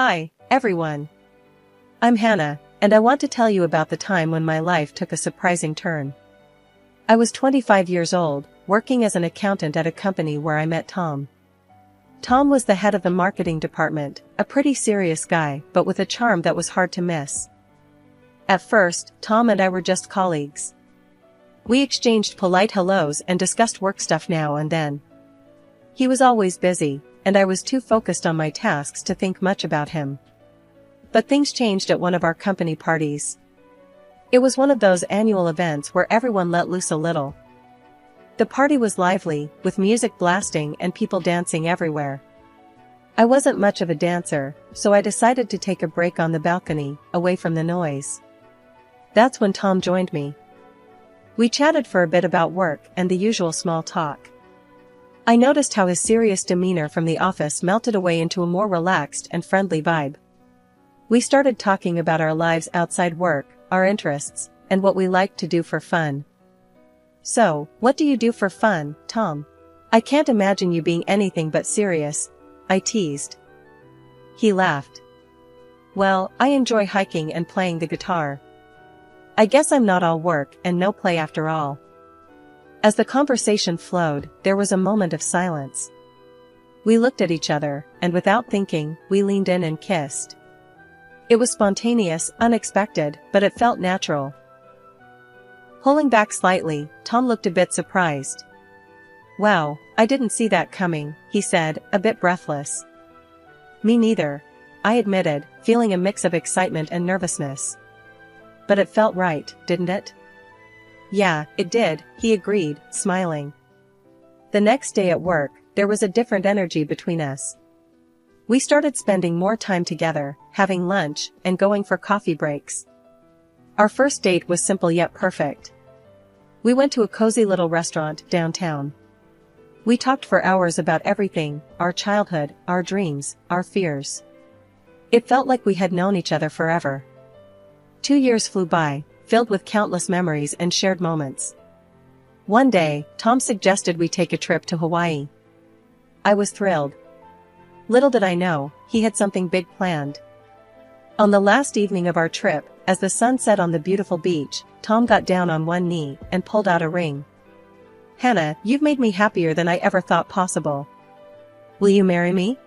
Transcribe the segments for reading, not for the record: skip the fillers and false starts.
Hi, everyone. I'm Hannah, and I want to tell you about the time when my life took a surprising turn. I was 25 years old, working as an accountant at a company where I met Tom. Tom was the head of the marketing department, a pretty serious guy, but with a charm that was hard to miss. At first, Tom and I were just colleagues. We exchanged polite hellos and discussed work stuff now and then. He was always busy, and I was too focused on my tasks to think much about him. But things changed at one of our company parties. It was one of those annual events where everyone let loose a little. The party was lively, with music blasting and people dancing everywhere. I wasn't much of a dancer, so I decided to take a break on the balcony, away from the noise. That's when Tom joined me. We chatted for a bit about work and the usual small talk. I noticed how his serious demeanor from the office melted away into a more relaxed and friendly vibe. We started talking about our lives outside work, our interests, and what we liked to do for fun. "So, what do you do for fun, Tom? I can't imagine you being anything but serious," I teased. He laughed. "Well, I enjoy hiking and playing the guitar. I guess I'm not all work and no play after all." As the conversation flowed, there was a moment of silence. We looked at each other, and without thinking, we leaned in and kissed. It was spontaneous, unexpected, but it felt natural. Pulling back slightly, Tom looked a bit surprised. "Wow, I didn't see that coming," he said, a bit breathless. "Me neither," I admitted, feeling a mix of excitement and nervousness. "But it felt right, didn't it?" "Yeah, it did," he agreed, smiling. The next day at work, there was a different energy between us. We started spending more time together, having lunch, and going for coffee breaks. Our first date was simple yet perfect. We went to a cozy little restaurant downtown. We talked for hours about everything, our childhood, our dreams, our fears. It felt like we had known each other forever. 2 years flew by, filled with countless memories and shared moments. One day, Tom suggested we take a trip to Hawaii. I was thrilled. Little did I know, he had something big planned. On the last evening of our trip, as the sun set on the beautiful beach, Tom got down on one knee and pulled out a ring. "Hannah, you've made me happier than I ever thought possible. Will you marry me?"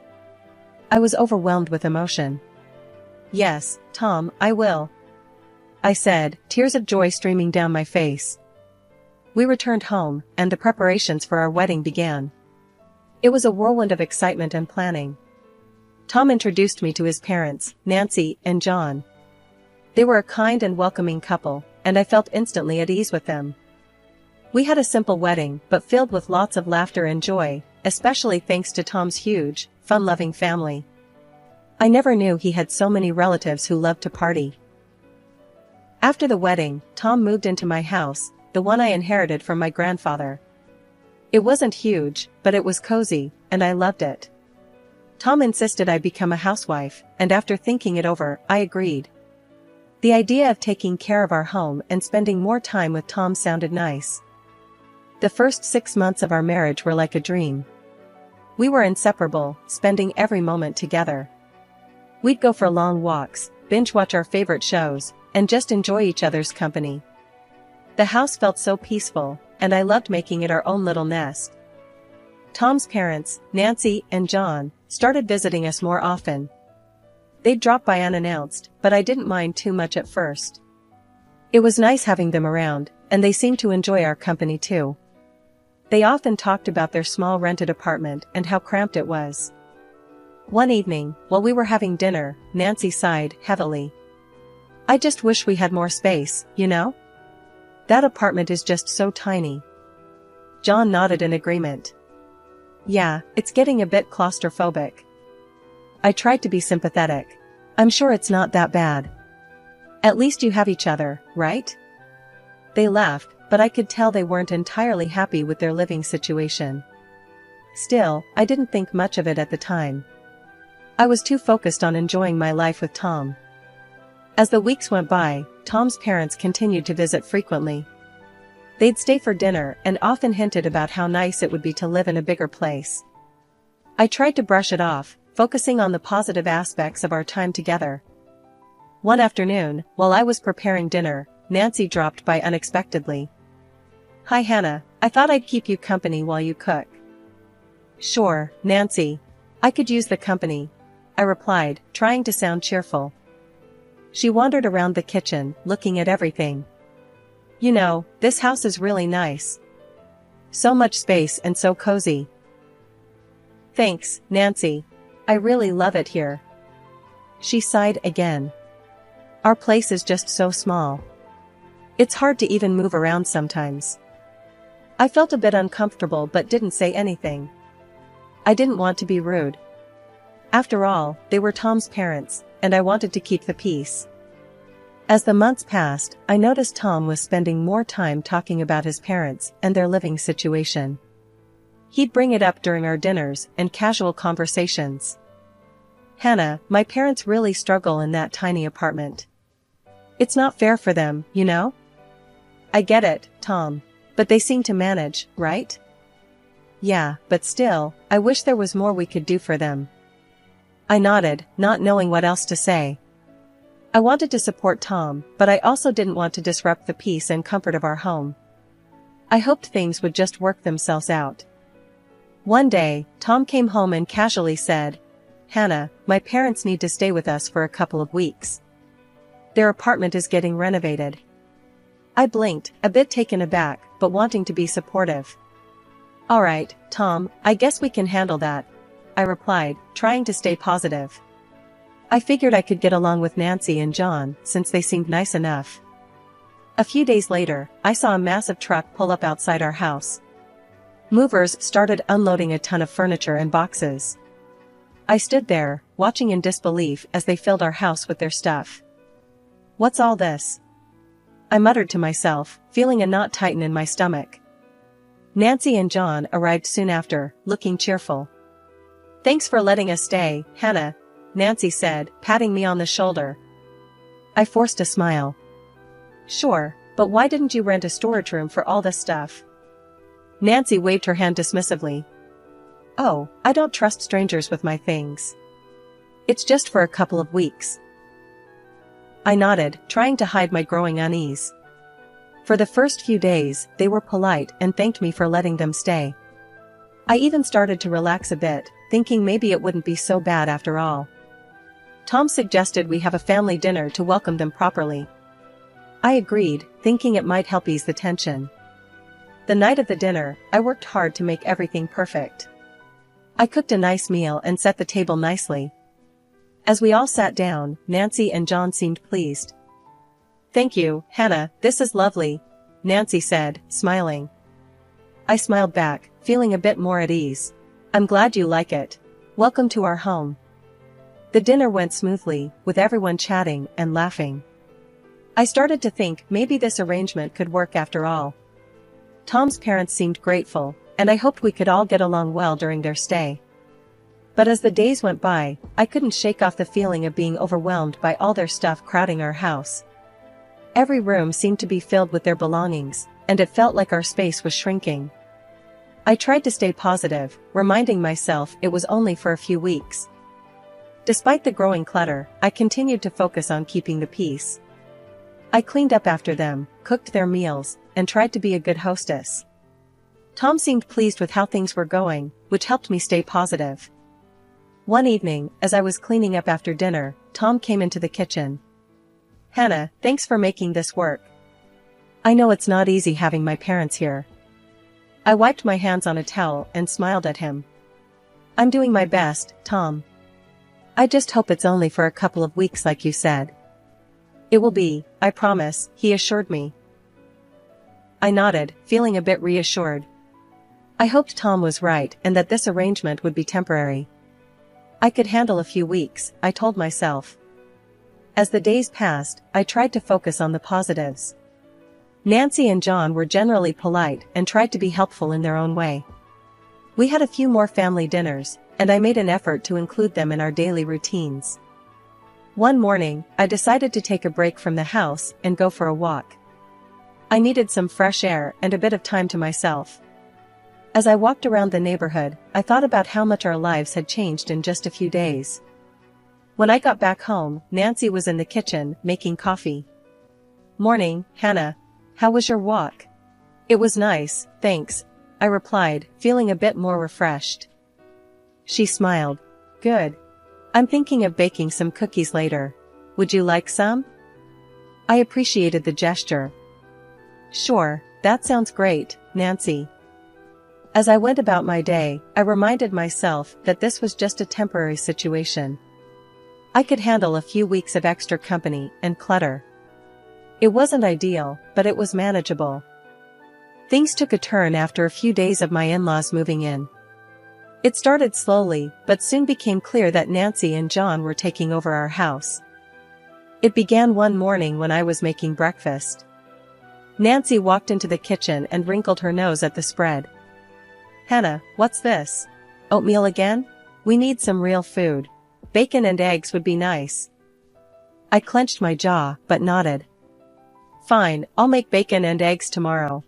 I was overwhelmed with emotion. "Yes, Tom, I will," I said, tears of joy streaming down my face. We returned home, and the preparations for our wedding began. It was a whirlwind of excitement and planning. Tom introduced me to his parents, Nancy and John. They were a kind and welcoming couple, and I felt instantly at ease with them. We had a simple wedding, but filled with lots of laughter and joy, especially thanks to Tom's huge, fun-loving family. I never knew he had so many relatives who loved to party. After the wedding, Tom moved into my house, the one I inherited from my grandfather. It wasn't huge, but it was cozy, and I loved it. Tom insisted I become a housewife, and after thinking it over, I agreed. The idea of taking care of our home and spending more time with Tom sounded nice. The first 6 months of our marriage were like a dream. We were inseparable, spending every moment together. We'd go for long walks, binge-watch our favorite shows, and just enjoy each other's company. The house felt so peaceful, and I loved making it our own little nest. Tom's parents, Nancy and John, started visiting us more often. They'd drop by unannounced, but I didn't mind too much at first. It was nice having them around, and they seemed to enjoy our company too. They often talked about their small rented apartment and how cramped it was. One evening, while we were having dinner, Nancy sighed heavily. "I just wish we had more space, you know? That apartment is just so tiny." John nodded in agreement. "Yeah, it's getting a bit claustrophobic." I tried to be sympathetic. "I'm sure it's not that bad. At least you have each other, right?" They laughed, but I could tell they weren't entirely happy with their living situation. Still, I didn't think much of it at the time. I was too focused on enjoying my life with Tom. As the weeks went by, Tom's parents continued to visit frequently. They'd stay for dinner and often hinted about how nice it would be to live in a bigger place. I tried to brush it off, focusing on the positive aspects of our time together. One afternoon, while I was preparing dinner, Nancy dropped by unexpectedly. "Hi Hannah, I thought I'd keep you company while you cook." "Sure, Nancy. I could use the company," I replied, trying to sound cheerful. She wandered around the kitchen, looking at everything. "You know, this house is really nice. So much space and so cozy." "Thanks, Nancy. I really love it here." She sighed again. "Our place is just so small. It's hard to even move around sometimes." I felt a bit uncomfortable but didn't say anything. I didn't want to be rude. After all, they were Tom's parents, and I wanted to keep the peace. As the months passed, I noticed Tom was spending more time talking about his parents and their living situation. He'd bring it up during our dinners and casual conversations. "Hannah, my parents really struggle in that tiny apartment. It's not fair for them, you know?" "I get it, Tom. But they seem to manage, right?" "Yeah, but still, I wish there was more we could do for them." I nodded, not knowing what else to say. I wanted to support Tom, but I also didn't want to disrupt the peace and comfort of our home. I hoped things would just work themselves out. One day, Tom came home and casually said, "Hannah, my parents need to stay with us for a couple of weeks. Their apartment is getting renovated." I blinked, a bit taken aback, but wanting to be supportive. "All right, Tom, I guess we can handle that," I replied, trying to stay positive. I figured I could get along with Nancy and John, since they seemed nice enough. A few days later, I saw a massive truck pull up outside our house. Movers started unloading a ton of furniture and boxes. I stood there, watching in disbelief as they filled our house with their stuff. "What's all this?" I muttered to myself, feeling a knot tighten in my stomach. Nancy and John arrived soon after, looking cheerful. "Thanks for letting us stay, Hannah," Nancy said, patting me on the shoulder. I forced a smile. "Sure, but why didn't you rent a storage room for all this stuff?" Nancy waved her hand dismissively. "Oh, I don't trust strangers with my things. It's just for a couple of weeks." I nodded, trying to hide my growing unease. For the first few days, they were polite and thanked me for letting them stay. I even started to relax a bit, thinking maybe it wouldn't be so bad after all. Tom suggested we have a family dinner to welcome them properly. I agreed, thinking it might help ease the tension. The night of the dinner, I worked hard to make everything perfect. I cooked a nice meal and set the table nicely. As we all sat down, Nancy and John seemed pleased. "Thank you, Hannah, this is lovely," Nancy said, smiling. I smiled back, feeling a bit more at ease. "I'm glad you like it. Welcome to our home." The dinner went smoothly, with everyone chatting and laughing. I started to think maybe this arrangement could work after all. Tom's parents seemed grateful, and I hoped we could all get along well during their stay. But as the days went by, I couldn't shake off the feeling of being overwhelmed by all their stuff crowding our house. Every room seemed to be filled with their belongings, and it felt like our space was shrinking. I tried to stay positive, reminding myself it was only for a few weeks. Despite the growing clutter, I continued to focus on keeping the peace. I cleaned up after them, cooked their meals, and tried to be a good hostess. Tom seemed pleased with how things were going, which helped me stay positive. One evening, as I was cleaning up after dinner, Tom came into the kitchen. "Hannah, thanks for making this work. I know it's not easy having my parents here." I wiped my hands on a towel and smiled at him. "I'm doing my best, Tom. I just hope it's only for a couple of weeks like you said." "It will be, I promise," he assured me. I nodded, feeling a bit reassured. I hoped Tom was right and that this arrangement would be temporary. I could handle a few weeks, I told myself. As the days passed, I tried to focus on the positives. Nancy and John were generally polite and tried to be helpful in their own way. We had a few more family dinners, and I made an effort to include them in our daily routines. One morning, I decided to take a break from the house and go for a walk. I needed some fresh air and a bit of time to myself. As I walked around the neighborhood, I thought about how much our lives had changed in just a few days. When I got back home, Nancy was in the kitchen, making coffee. "Morning, Hannah. How was your walk?" "It was nice, thanks," I replied, feeling a bit more refreshed. She smiled. "Good. I'm thinking of baking some cookies later. Would you like some?" I appreciated the gesture. "Sure, that sounds great, Nancy." As I went about my day, I reminded myself that this was just a temporary situation. I could handle a few weeks of extra company and clutter. It wasn't ideal, but it was manageable. Things took a turn after a few days of my in-laws moving in. It started slowly, but soon became clear that Nancy and John were taking over our house. It began one morning when I was making breakfast. Nancy walked into the kitchen and wrinkled her nose at the spread. "Hannah, what's this? Oatmeal again? We need some real food. Bacon and eggs would be nice." I clenched my jaw, but nodded. "Fine, I'll make bacon and eggs tomorrow."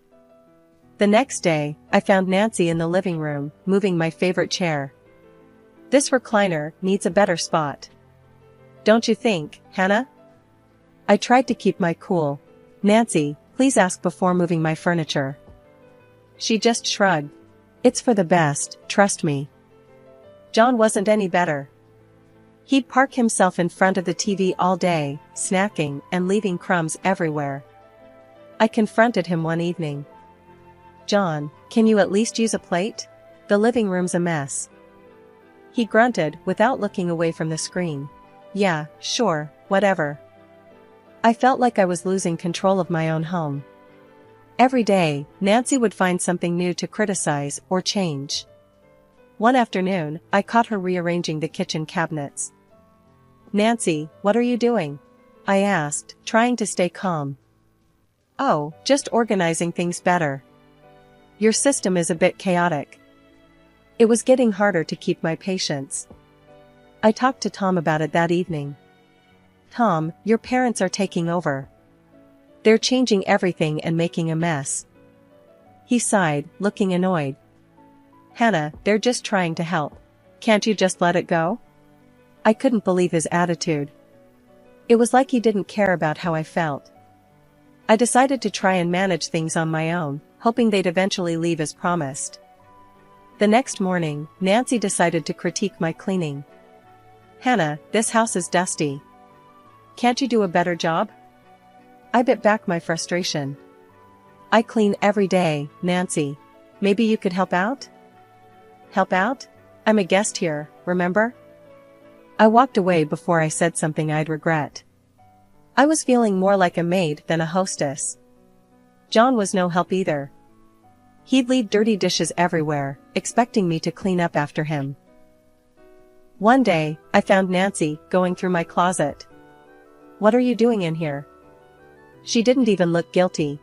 The next day, I found Nancy in the living room, moving my favorite chair. "This recliner needs a better spot. Don't you think, Hannah?" I tried to keep my cool. "Nancy, please ask before moving my furniture." She just shrugged. "It's for the best, trust me." John wasn't any better. He'd park himself in front of the TV all day, snacking and leaving crumbs everywhere. I confronted him one evening. "John, can you at least use a plate? The living room's a mess." He grunted without looking away from the screen. "Yeah, sure, whatever." I felt like I was losing control of my own home. Every day, Nancy would find something new to criticize or change. One afternoon, I caught her rearranging the kitchen cabinets. "Nancy, what are you doing?" I asked, trying to stay calm. "Oh, just organizing things better. Your system is a bit chaotic." It was getting harder to keep my patience. I talked to Tom about it that evening. "Tom, your parents are taking over. They're changing everything and making a mess." He sighed, looking annoyed. "Hannah, they're just trying to help. Can't you just let it go?" I couldn't believe his attitude. It was like he didn't care about how I felt. I decided to try and manage things on my own, hoping they'd eventually leave as promised. The next morning, Nancy decided to critique my cleaning. "Hannah, this house is dusty. Can't you do a better job?" I bit back my frustration. "I clean every day, Nancy. Maybe you could help out?" "Help out? I'm a guest here, remember?" I walked away before I said something I'd regret. I was feeling more like a maid than a hostess. John was no help either. He'd leave dirty dishes everywhere, expecting me to clean up after him. One day, I found Nancy going through my closet. "What are you doing in here?" She didn't even look guilty.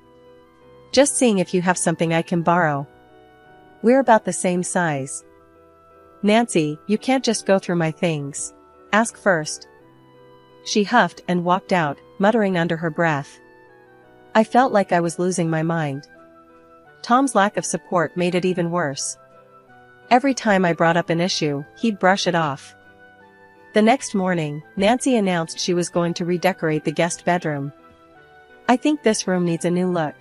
"Just seeing if you have something I can borrow. We're about the same size." "Nancy, you can't just go through my things. Ask first." She huffed and walked out, muttering under her breath. I felt like I was losing my mind. Tom's lack of support made it even worse. Every time I brought up an issue, he'd brush it off. The next morning, Nancy announced she was going to redecorate the guest bedroom. "I think this room needs a new look.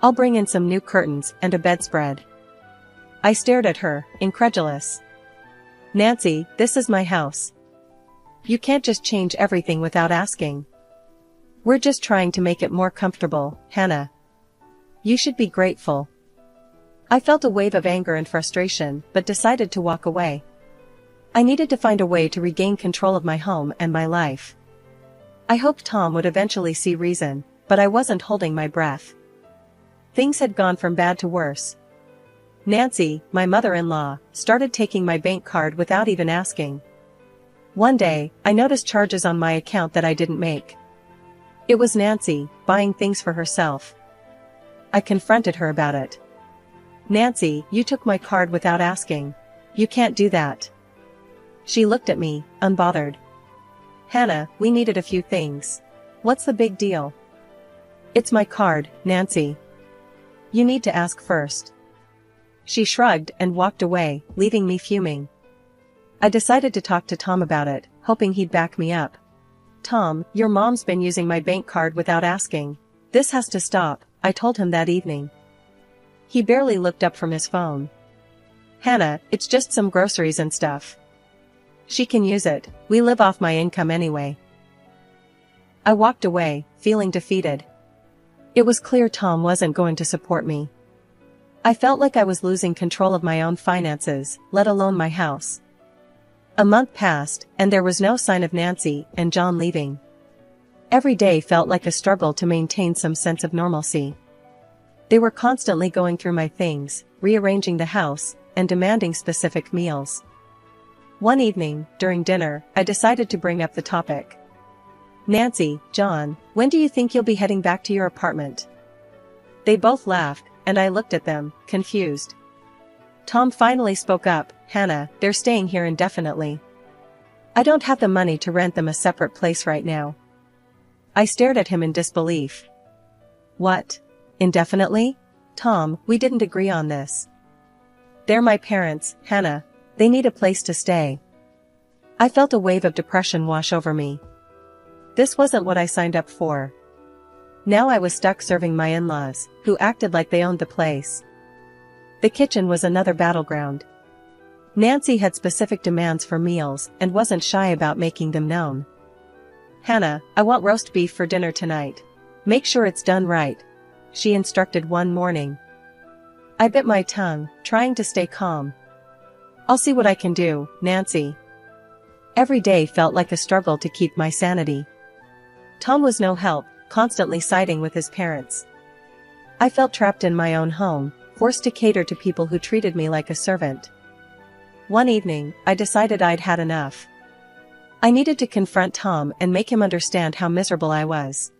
I'll bring in some new curtains and a bedspread." I stared at her, incredulous. "Nancy, this is my house. You can't just change everything without asking. We're just trying to make it more comfortable, Hannah. You should be grateful." I felt a wave of anger and frustration, but decided to walk away. I needed to find a way to regain control of my home and my life. I hoped Tom would eventually see reason, but I wasn't holding my breath. Things had gone from bad to worse. Nancy, my mother-in-law, started taking my bank card without even asking. One day, I noticed charges on my account that I didn't make. It was Nancy, buying things for herself. I confronted her about it. "Nancy, you took my card without asking. You can't do that." She looked at me, unbothered. "Hannah, we needed a few things. What's the big deal?" "It's my card, Nancy. You need to ask first." She shrugged and walked away, leaving me fuming. I decided to talk to Tom about it, hoping he'd back me up. "Tom, your mom's been using my bank card without asking. This has to stop," I told him that evening. He barely looked up from his phone. "Hannah, it's just some groceries and stuff. She can use it, we live off my income anyway." I walked away, feeling defeated. It was clear Tom wasn't going to support me. I felt like I was losing control of my own finances, let alone my house. A month passed, and there was no sign of Nancy and John leaving. Every day felt like a struggle to maintain some sense of normalcy. They were constantly going through my things, rearranging the house, and demanding specific meals. One evening, during dinner, I decided to bring up the topic. "Nancy, John, when do you think you'll be heading back to your apartment?" They both laughed, and I looked at them, confused. Tom finally spoke up. "Hannah, they're staying here indefinitely. I don't have the money to rent them a separate place right now." I stared at him in disbelief. "What? Indefinitely? Tom, we didn't agree on this. They're my parents, Hannah. They need a place to stay." I felt a wave of depression wash over me. This wasn't what I signed up for. Now I was stuck serving my in-laws, who acted like they owned the place. The kitchen was another battleground. Nancy had specific demands for meals and wasn't shy about making them known. "Hannah, I want roast beef for dinner tonight. Make sure it's done right," she instructed one morning. I bit my tongue, trying to stay calm. "I'll see what I can do, Nancy." Every day felt like a struggle to keep my sanity. Tom was no help, constantly siding with his parents. I felt trapped in my own home, forced to cater to people who treated me like a servant. One evening, I decided I'd had enough. I needed to confront Tom and make him understand how miserable I was.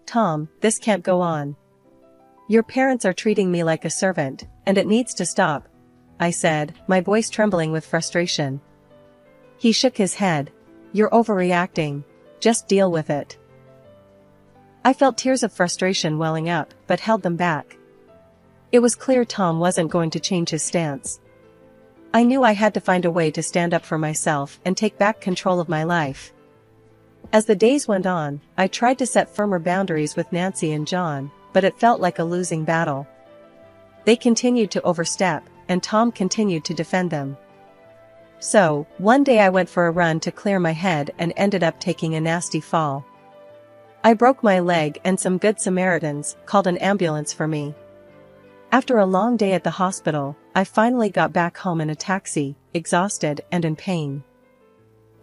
"Tom, this can't go on. Your parents are treating me like a servant, and it needs to stop," I said, my voice trembling with frustration. He shook his head. "You're overreacting. Just deal with it." I felt tears of frustration welling up, but held them back. It was clear Tom wasn't going to change his stance. I knew I had to find a way to stand up for myself and take back control of my life. As the days went on, I tried to set firmer boundaries with Nancy and John, but it felt like a losing battle. They continued to overstep, and Tom continued to defend them. So, one day I went for a run to clear my head and ended up taking a nasty fall. I broke my leg and some good Samaritans called an ambulance for me. After a long day at the hospital, I finally got back home in a taxi, exhausted and in pain.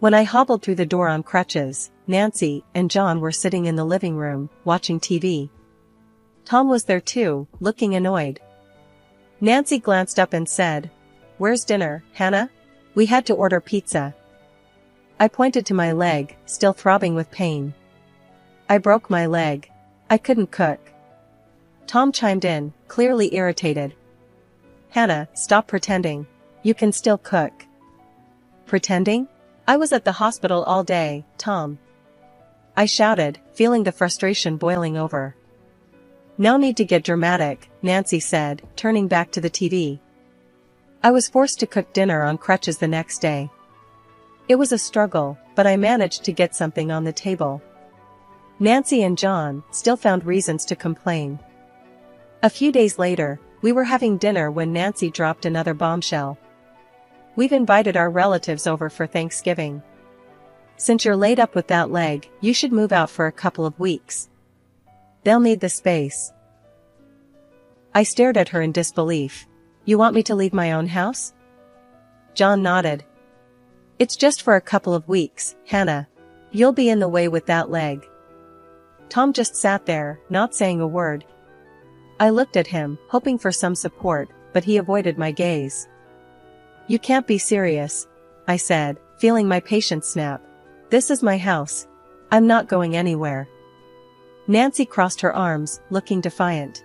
When I hobbled through the door on crutches, Nancy and John were sitting in the living room, watching TV. Tom was there too, looking annoyed. Nancy glanced up and said, "Where's dinner, Hannah? We had to order pizza." I pointed to my leg, still throbbing with pain. "I broke my leg. I couldn't cook." Tom chimed in, clearly irritated. "Hannah, stop pretending. You can still cook." "Pretending? I was at the hospital all day, Tom," I shouted, feeling the frustration boiling over. "No need to get dramatic," Nancy said, turning back to the TV. I was forced to cook dinner on crutches the next day. It was a struggle, but I managed to get something on the table. Nancy and John still found reasons to complain. A few days later, we were having dinner when Nancy dropped another bombshell. "We've invited our relatives over for Thanksgiving. Since you're laid up with that leg, you should move out for a couple of weeks. They'll need the space." I stared at her in disbelief. "You want me to leave my own house?" John nodded. "It's just for a couple of weeks, Hannah. You'll be in the way with that leg." Tom just sat there, not saying a word. I looked at him, hoping for some support, but he avoided my gaze. "You can't be serious," I said, feeling my patience snap. "This is my house. I'm not going anywhere." Nancy crossed her arms, looking defiant.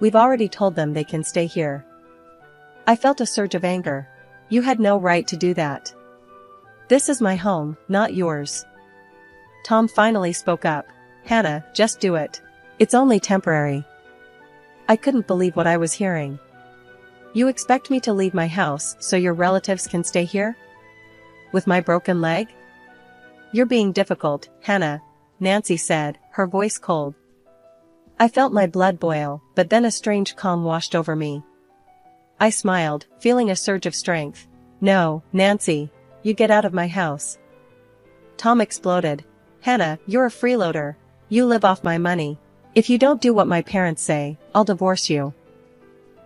"We've already told them they can stay here." I felt a surge of anger. "You had no right to do that. This is my home, not yours." Tom finally spoke up. "Hannah, just do it. It's only temporary." I couldn't believe what I was hearing. You expect me to leave my house so your relatives can stay here? With my broken leg? You're being difficult, Hannah, Nancy said, her voice cold. I felt my blood boil, but then a strange calm washed over me. I smiled, feeling a surge of strength. No, Nancy, you get out of my house. Tom exploded. Hannah, you're a freeloader. You live off my money. If you don't do what my parents say, I'll divorce you.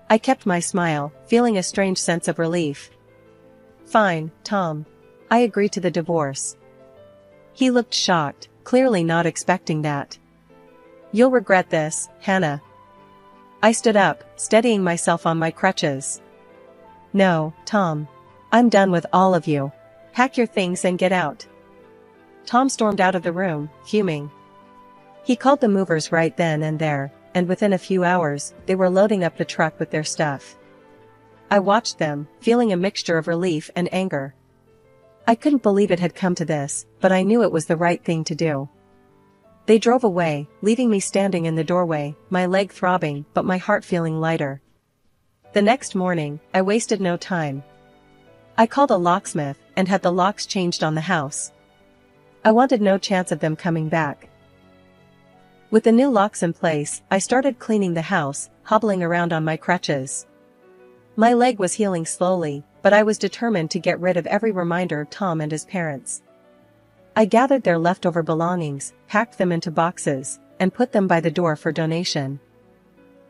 I kept my smile, feeling a strange sense of relief. Fine, Tom. I agree to the divorce. He looked shocked, clearly not expecting that. You'll regret this, Hannah. I stood up, steadying myself on my crutches. No, Tom. I'm done with all of you. Pack your things and get out. Tom stormed out of the room, fuming. He called the movers right then and there, and within a few hours, they were loading up the truck with their stuff. I watched them, feeling a mixture of relief and anger. I couldn't believe it had come to this, but I knew it was the right thing to do. They drove away, leaving me standing in the doorway, my leg throbbing but my heart feeling lighter. The next morning, I wasted no time. I called a locksmith and had the locks changed on the house. I wanted no chance of them coming back. With the new locks in place, I started cleaning the house, hobbling around on my crutches. My leg was healing slowly, but I was determined to get rid of every reminder of Tom and his parents. I gathered their leftover belongings, packed them into boxes, and put them by the door for donation.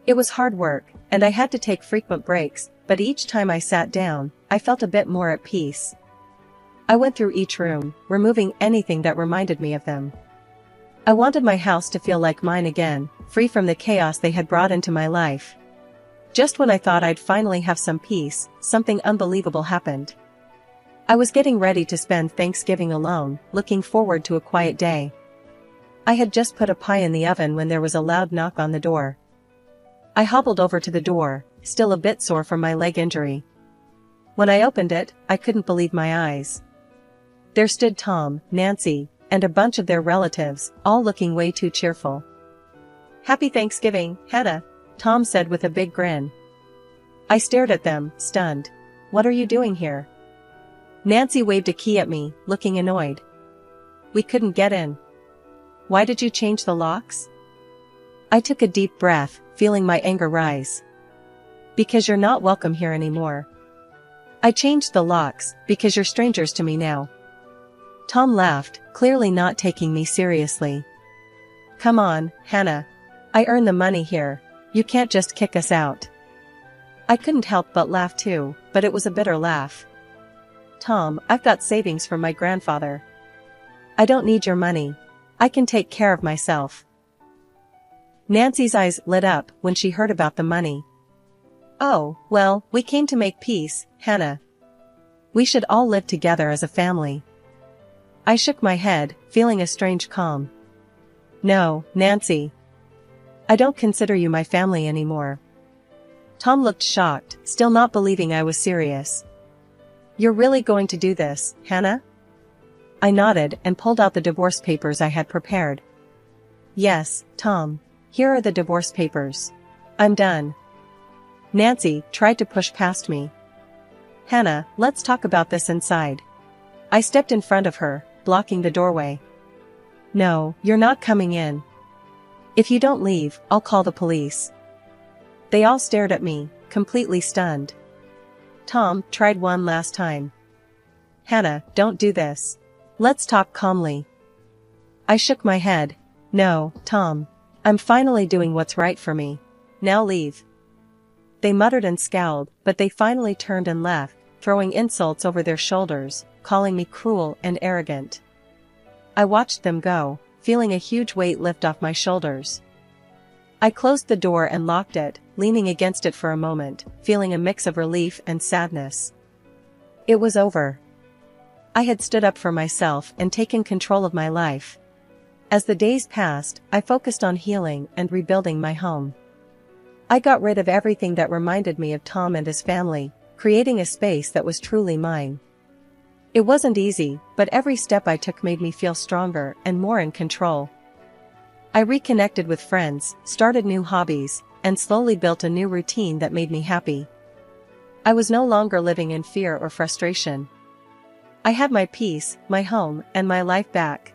It was hard work, and I had to take frequent breaks, but each time I sat down, I felt a bit more at peace. I went through each room, removing anything that reminded me of them. I wanted my house to feel like mine again, free from the chaos they had brought into my life. Just when I thought I'd finally have some peace, something unbelievable happened. I was getting ready to spend Thanksgiving alone, looking forward to a quiet day. I had just put a pie in the oven when there was a loud knock on the door. I hobbled over to the door, still a bit sore from my leg injury. When I opened it, I couldn't believe my eyes. There stood Tom, Nancy, and a bunch of their relatives, all looking way too cheerful. "Happy Thanksgiving, Hannah," Tom said with a big grin. I stared at them, stunned. "What are you doing here?" Nancy waved a key at me, looking annoyed. "We couldn't get in." "Why did you change the locks?" I took a deep breath, feeling my anger rise. "Because you're not welcome here anymore." "I changed the locks, because you're strangers to me now." Tom laughed, clearly not taking me seriously. "Come on, Hannah. I earn the money here. You can't just kick us out." I couldn't help but laugh too, but it was a bitter laugh. "Tom, I've got savings from my grandfather. I don't need your money. I can take care of myself." Nancy's eyes lit up when she heard about the money. "Oh, well, we came to make peace, Hannah. We should all live together as a family." I shook my head, feeling a strange calm. "No, Nancy. I don't consider you my family anymore." Tom looked shocked, still not believing I was serious. "You're really going to do this, Hannah?" I nodded and pulled out the divorce papers I had prepared. "Yes, Tom. Here are the divorce papers. I'm done." Nancy tried to push past me. "Hannah, let's talk about this inside." I stepped in front of her, blocking the doorway. "No, you're not coming in. If you don't leave, I'll call the police." They all stared at me, completely stunned. Tom tried one last time. "Hannah, don't do this. Let's talk calmly." I shook my head. "No, Tom. I'm finally doing what's right for me. Now leave." They muttered and scowled, but they finally turned and left, throwing insults over their shoulders, calling me cruel and arrogant. I watched them go, feeling a huge weight lift off my shoulders. I closed the door and locked it, leaning against it for a moment, feeling a mix of relief and sadness. It was over. I had stood up for myself and taken control of my life. As the days passed, I focused on healing and rebuilding my home. I got rid of everything that reminded me of Tom and his family, creating a space that was truly mine. It wasn't easy, but every step I took made me feel stronger and more in control. I reconnected with friends, started new hobbies, and slowly built a new routine that made me happy. I was no longer living in fear or frustration. I had my peace, my home, and my life back.